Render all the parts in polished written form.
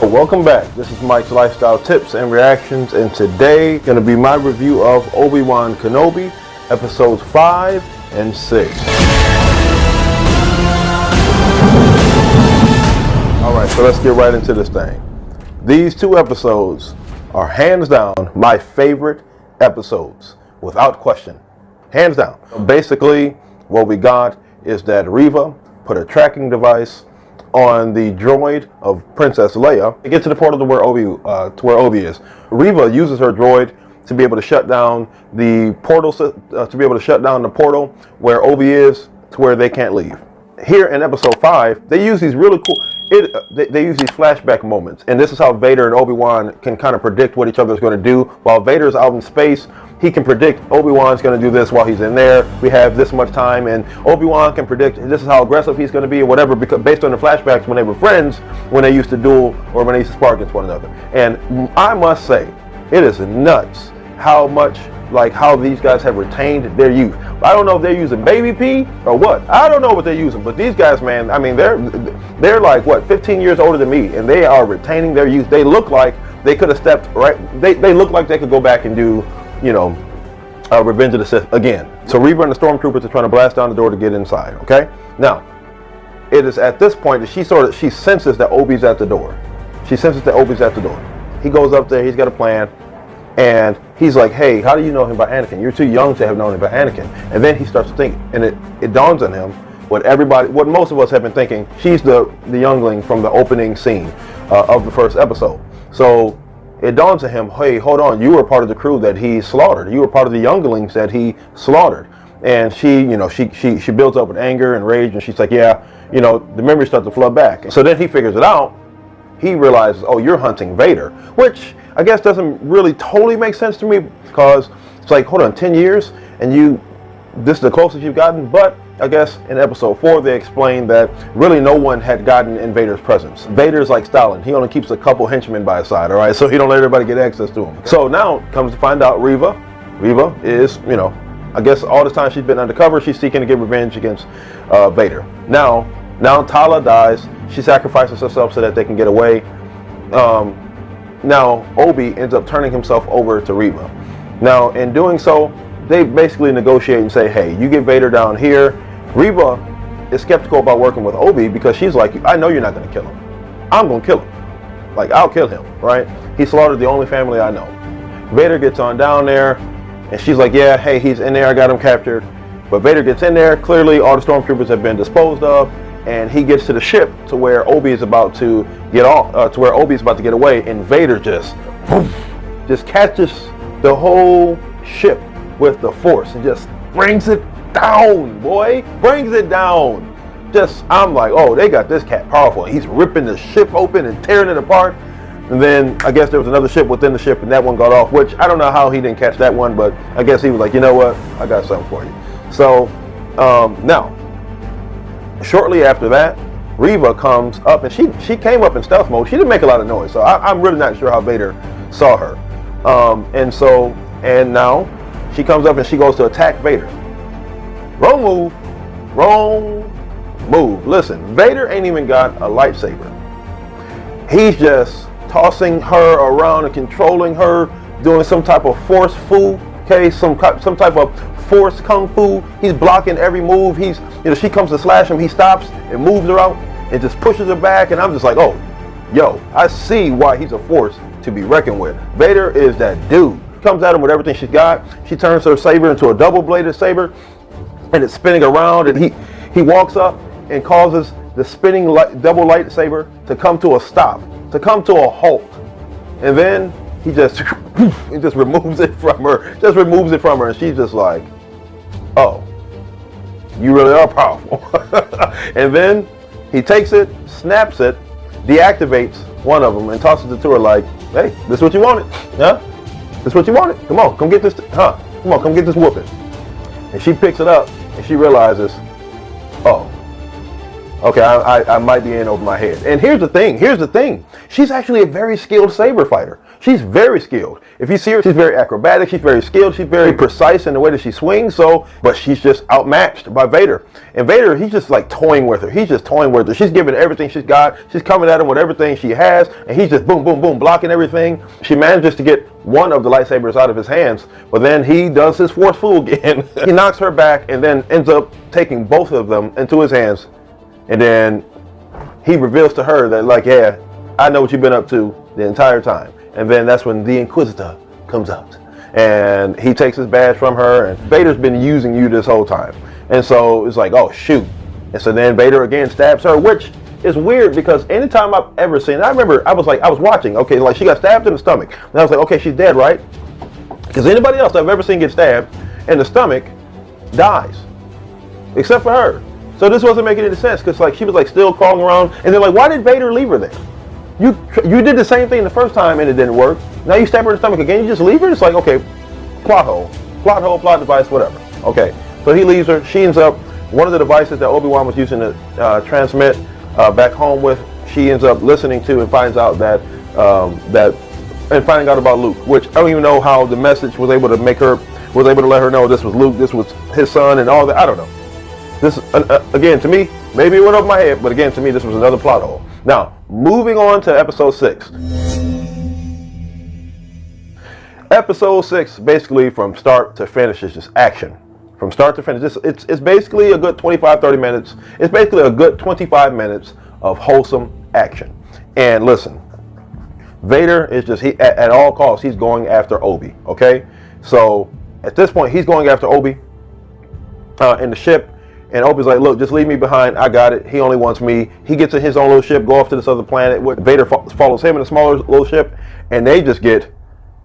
Welcome back. This is Mike's Lifestyle Tips and Reactions, and today going to be my review of Obi-Wan Kenobi, episodes 5 and 6. Alright, so let's get right into this thing. These two episodes are hands down my favorite episodes, without question. Hands down. Basically, what we got is that Reva put a tracking device on the droid of Princess Leia to get to the portal to where Obi is. Reva uses her droid to be able to shut down the portal, portal where Obi is, to where they can't leave. Here in episode 5, they use these really cool. They use these flashback moments, and this is how Vader and Obi-Wan can kind of predict what each other is going to do. While Vader's out in space, he can predict Obi-Wan's going to do this while he's in there. We have this much time, and Obi-Wan can predict this is how aggressive he's going to be or whatever, because based on the flashbacks when they were friends, when they used to duel or when they used to spar against one another. And I must say, it is nuts how much, how these guys have retained their youth. I don't know if they're using baby pee or what. I don't know what they're using, but these guys, man, I mean, they're like, what, 15 years older than me, and they are retaining their youth. They look like they could have stepped right. They look like they could go back and do, Revenge of the Sith again. So Reva and the Stormtroopers are trying to blast down the door to get inside, okay? Now, it is at this point that she senses that Obi's at the door. She senses that Obi's at the door. He goes up there, he's got a plan, and he's like, hey, how do you know him by Anakin? You're too young to have known him by Anakin. And then he starts to think, and it dawns on him what most of us have been thinking. She's the youngling from the opening scene of the first episode. So it dawns on him, hey, hold on, you were part of the crew that he slaughtered. You were part of the younglings that he slaughtered. And she builds up with anger and rage, and she's like, yeah, the memories start to flood back. So then he figures it out. He realizes, oh, you're hunting Vader, which I guess doesn't really totally make sense to me, because it's like, hold on, 10 years, and this is the closest you've gotten. But I guess in episode 4, they explained that really no one had gotten in Vader's presence. Vader's like Stalin. He only keeps a couple henchmen by his side, all right? So he don't let everybody get access to him. So now comes to find out Reva is, I guess all this time she's been undercover, she's seeking to get revenge against Vader. Now Tala dies. She sacrifices herself so that they can get away. Now Obi ends up turning himself over to Reva. Now in doing so, they basically negotiate and say, hey, you get Vader down here. Reva is skeptical about working with Obi because she's like, I know you're not going to kill him. I'm going to kill him. Like, I'll kill him, right? He slaughtered the only family I know. Vader gets on down there, and she's like, yeah, hey, he's in there. I got him captured. But Vader gets in there. Clearly, all the stormtroopers have been disposed of, and he gets to the ship to where Obi is about to get off, to where Obi's about to get away, and Vader just catches the whole ship with the Force and just brings it down, boy. Brings it down. I'm like, oh, they got this cat powerful. He's ripping the ship open and tearing it apart. And then I guess there was another ship within the ship, and that one got off, which I don't know how he didn't catch that one, but I guess he was like, you know what? I got something for you. So now, shortly after that, Reva comes up, and she came up in stealth mode. She didn't make a lot of noise, so I'm really not sure how Vader saw her. And now she comes up and she goes to attack Vader. Wrong move. Listen, Vader ain't even got a lightsaber. He's just tossing her around and controlling her, doing some type of force fu, okay, some type of force kung fu. He's blocking every move. She comes to slash him, he stops and moves her out and just pushes her back, and I'm just like, oh, yo, I see why he's a force to be reckoned with. Vader is that dude. Comes at him with everything she's got. She turns her saber into a double-bladed saber, and it's spinning around, and he walks up and causes the spinning double lightsaber to come to a stop, to come to a halt. And then he just removes it from her, and she's just like, oh, you really are powerful. And then he takes it, snaps it, deactivates one of them, and tosses it to her like, hey, this is what you wanted, huh? This is what you wanted? Come on, come get this, huh? Come on, come get this whooping. And she picks it up, and she realizes, oh, okay, I might be in over my head. And here's the thing. She's actually a very skilled saber fighter. She's very skilled. If you see her, she's very acrobatic, she's very skilled, she's very precise in the way that she swings, but she's just outmatched by Vader. And Vader, he's just like toying with her. He's just toying with her. She's giving everything she's got. She's coming at him with everything she has, and he's just boom, boom, boom, blocking everything. She manages to get one of the lightsabers out of his hands, but then he does his force fool again. He knocks her back and then ends up taking both of them into his hands. And then he reveals to her that, like, yeah, I know what you've been up to the entire time. And then that's when the Inquisitor comes out. And he takes his badge from her, and Vader's been using you this whole time. And so it's like, oh, shoot. And so then Vader again stabs her, which is weird because anytime I've ever seen, I remember I was watching, okay, like she got stabbed in the stomach. And I was like, okay, she's dead, right? Because anybody else I've ever seen get stabbed in the stomach dies. Except for her. So this wasn't making any sense because like she was like still crawling around. And they're like, why did Vader leave her there? You did the same thing the first time and it didn't work. Now you stab her in the stomach again, you just leave her? It's like, okay, plot hole, plot device, whatever. Okay, so he leaves her. She ends up, one of the devices that Obi-Wan was using to transmit back home with, she ends up listening to and finds out finding out about Luke, which I don't even know how the message was able to let her know this was Luke, this was his son and all that. I don't know. This, again, to me, maybe it went over my head, but again, to me, this was another plot hole. Now, moving on to episode 6. Episode 6, basically from start to finish, is just action. From start to finish, it's basically a good 25-30 minutes. It's basically a good 25 minutes of wholesome action. And listen, Vader is just, at all costs, he's going after Obi, okay? So, at this point, he's going after Obi in the ship. And Obi's like, look, just leave me behind. I got it. He only wants me. He gets in his own little ship, go off to this other planet. Vader follows him in a smaller little ship, and they just get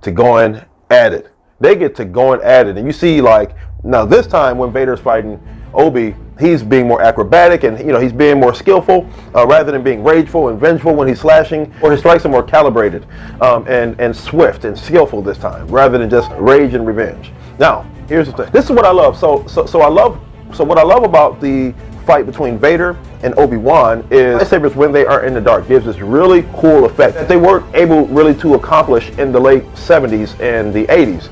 to going at it. They get to going at it. And you see, like, now this time when Vader's fighting Obi, he's being more acrobatic and, he's being more skillful rather than being rageful and vengeful when he's slashing, or his strikes are more calibrated and swift and skillful this time rather than just rage and revenge. Now, here's the thing. This is what I love. So what I love about the fight between Vader and Obi-Wan is lightsabers, when they are in the dark, gives this really cool effect that they weren't able really to accomplish in the late 70s and the 80s.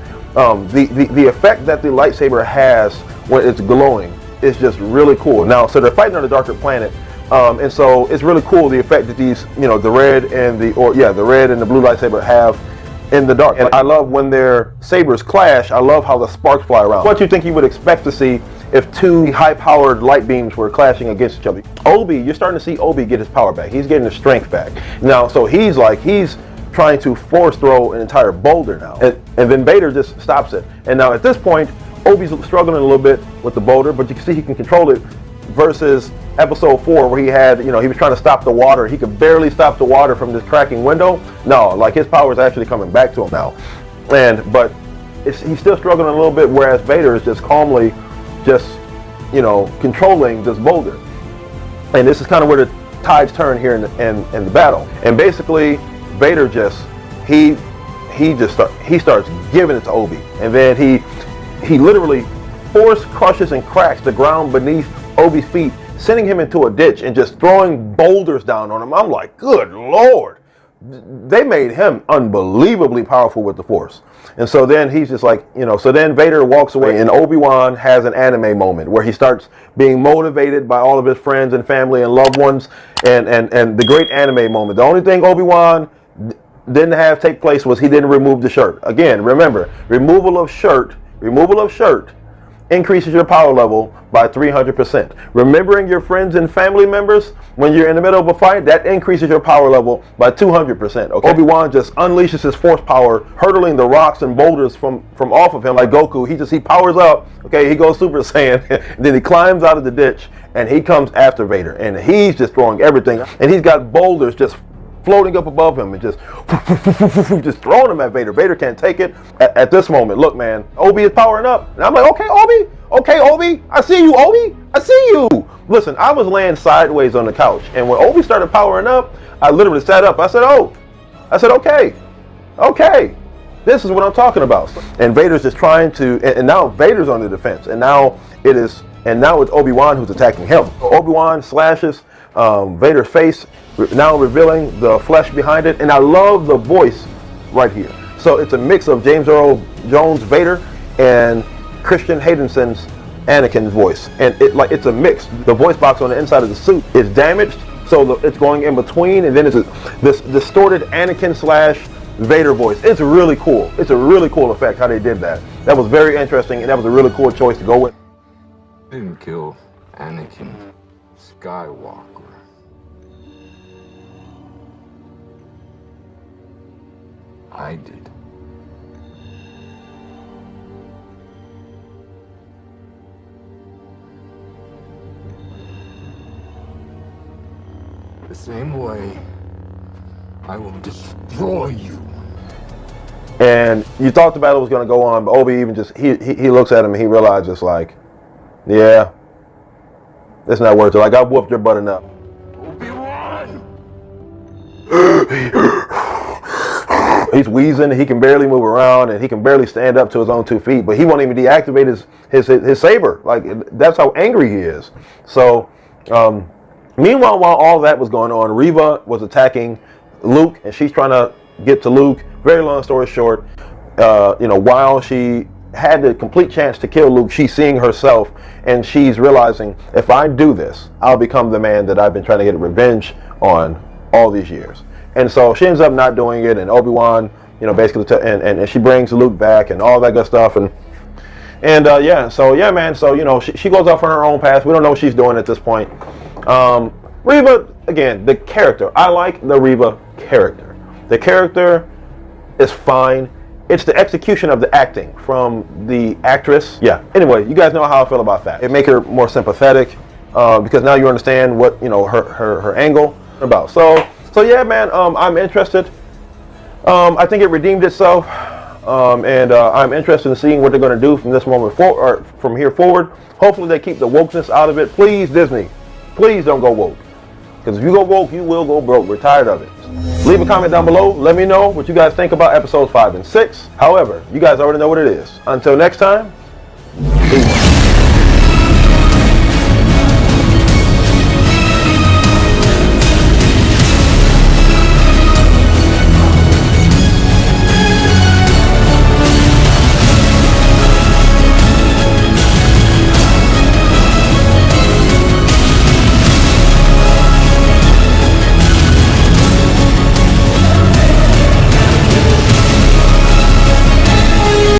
The effect that the lightsaber has when it's glowing is just really cool. Now, so they're fighting on a darker planet, and so it's really cool the effect that these, the red and the red and the blue lightsaber have in the dark. And I love when their sabers clash. I love how the sparks fly around. What you think you would expect to see if two high-powered light beams were clashing against each other. You're starting to see Obi get his power back. He's getting his strength back. Now, so he's trying to force throw an entire boulder now. And then Vader just stops it. And now at this point, Obi's struggling a little bit with the boulder, but you can see he can control it versus episode 4 where he had, he was trying to stop the water. He could barely stop the water from this cracking window. No, like his power is actually coming back to him now. But he's still struggling a little bit, whereas Vader is just calmly controlling this boulder. And this is kind of where the tides turn here in the battle. And basically, Vader he starts giving it to Obi, and then he literally force crushes and cracks the ground beneath Obi's feet, sending him into a ditch and just throwing boulders down on him. I'm like, good Lord. They made him unbelievably powerful with the Force. And so then he's just like, so then Vader walks away, and Obi-Wan has an anime moment where he starts being motivated by all of his friends and family and loved ones, and the great anime moment. The only thing Obi-Wan didn't have take place was he didn't remove the shirt. Again, remember, removal of shirt increases your power level by 300%. Remembering your friends and family members when you're in the middle of a fight, that increases your power level by 200%. Okay? Obi-Wan just unleashes his force power, hurtling the rocks and boulders from off of him like Goku. He powers up. Okay, he goes Super Saiyan, and then he climbs out of the ditch and he comes after Vader, and he's just throwing everything, and he's got boulders just floating up above him and just throwing them at Vader. Vader can't take it. At this moment, look, man, Obi is powering up. And I'm like, okay, Obi, I see you, Obi, I see you. Listen, I was laying sideways on the couch, and when Obi started powering up, I literally sat up. I said, okay, this is what I'm talking about. And Vader's just trying to, and now Vader's on the defense, and now it's Obi-Wan who's attacking him. Obi-Wan slashes Vader's face, now revealing the flesh behind it. And I love the voice right here. So it's a mix of James Earl Jones' Vader and Christian Haydenson's Anakin's voice, and it's a mix. The voice box on the inside of the suit is damaged, so it's going in between, and then it's this distorted Anakin slash Vader voice. It's really cool. It's a really cool effect how they did that. That was very interesting, and that was a really cool choice to go with. Didn't kill Anakin Skywalker. I did. The same way I will destroy you. And you thought the battle was going to go on, but Obi even just, he looks at him and he realizes, like, yeah, it's not worth it. Like, I whooped your butt enough. Obi-Wan! He's wheezing, he can barely move around, and he can barely stand up to his own 2 feet, but he won't even deactivate his saber. Like, that's how angry he is. So, meanwhile, while all that was going on, Reva was attacking Luke, and she's trying to get to Luke. Very long story short, while she had the complete chance to kill Luke, she's seeing herself, and she's realizing, if I do this, I'll become the man that I've been trying to get revenge on all these years. And so she ends up not doing it, and Obi-Wan, basically, and she brings Luke back and all that good stuff, and man, so she goes off on her own path. We don't know what she's doing at this point. Reva, again, the character. I like the Reva character. The character is fine. It's the execution of the acting from the actress. Yeah. Anyway, you guys know how I feel about that. It make her more sympathetic because now you understand what her angle about. So yeah, man. I'm interested. I think it redeemed itself, and I'm interested in seeing what they're going to do from this moment forward, or from here forward. Hopefully, they keep the wokeness out of it. Please, Disney, please don't go woke. Because if you go woke, you will go broke. We're tired of it. Leave a comment down below. Let me know what you guys think about episodes 5 and 6. However, you guys already know what it is. Until next time, peace.